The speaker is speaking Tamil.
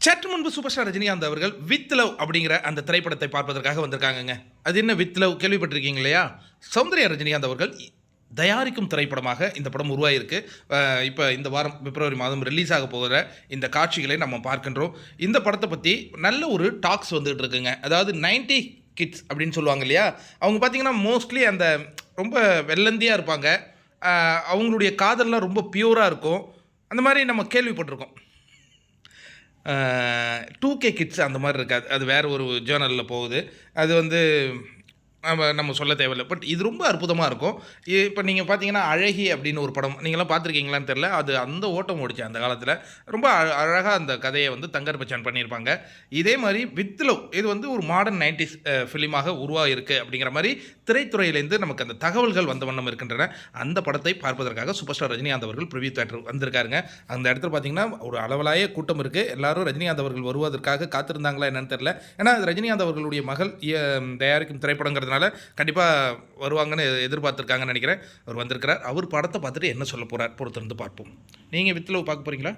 சற்று முன்பு சூப்பர் ஸ்டார் ரஜினிகாந்த் அவர்கள் வித் லவ் அப்படிங்கிற அந்த திரைப்படத்தை பார்ப்பதற்காக வந்திருக்காங்கங்க. அது என்ன வித் லவ் கேள்விப்பட்டிருக்கீங்க இல்லையா? சௌந்தர்யா ரஜினிகாந்த் அவர்கள் தயாரிக்கும் திரைப்படமாக இந்த படம் உருவாகிருக்கு. இப்போ இந்த வாரம் பிப்ரவரி மாதம் ரிலீஸ் ஆக போகிற இந்த காட்சிகளை நம்ம பார்க்கின்றோம். இந்த படத்தை பற்றி நல்ல ஒரு டாக்ஸ் வந்துகிட்டு இருக்குங்க. அதாவது 90 கிட்ஸ் அப்படின்னு சொல்லுவாங்க இல்லையா? அவங்க பார்த்தீங்கன்னா மோஸ்ட்லி அந்த ரொம்ப வெள்ளந்தியாக இருப்பாங்க. அவங்களுடைய காதல்லாம் ரொம்ப பியூராக இருக்கும். அந்த மாதிரி நம்ம கேள்விப்பட்டிருக்கோம். 2K கிட்ஸ் அந்த மாதிரி இருக்காது. அது வேறு ஒரு ஜேர்னலில் போகுது. அது வந்து நம்ம சொல்ல தேவையில்லை. பட் இது ரொம்ப அற்புதமாக இருக்கும். இப்போ நீங்கள் பார்த்தீங்கன்னா அழகி அப்படின்னு ஒரு படம் நீங்களாம் பார்த்துருக்கீங்களான்னு தெரில. அது அந்த ஓட்டம் ஓடிச்சு அந்த காலத்தில். ரொம்ப அழகாக அந்த கதையை வந்து தங்கர் பச்சான் பண்ணியிருப்பாங்க. இதே மாதிரி வித் லவ் இது வந்து ஒரு மாடர்ன் 90s ஃபிலிமாக உருவாகிருக்கு அப்படிங்கிற மாதிரி திரைத்துறையிலேருந்து நமக்கு அந்த தகவல்கள் வந்த வண்ணம் இருக்கின்றன. அந்த படத்தை பார்ப்பதற்காக சூப்பர் ஸ்டார் ரஜினிகாந்த் அவர்கள் ப்ரிவியூ தியேட்டர் வந்திருக்காருங்க. அந்த இடத்துல பார்த்தீங்கன்னா ஒரு அளவலாய கூட்டம் இருக்குது. எல்லாரும் ரஜினிகாந்த் அவர்கள் வருவதற்காக காத்திருந்தாங்களா என்னன்னு தெரில. ஏன்னா ரஜினிகாந்த் அவர்களுடைய மகள் தயாரிக்கும் திரைப்படங்கிறது கண்டிப்பாக வருவாங்கன்னு எதிர்பார்த்துருக்காங்கன்னு நினைக்கிறேன். அவர் வந்திருக்கிறார். அவர் படத்தை பார்த்துட்டு என்ன சொல்ல போகிறார் பொறுத்திருந்து பார்ப்போம். நீங்கள் வித் லவ் பார்க்க போகிறீங்களா?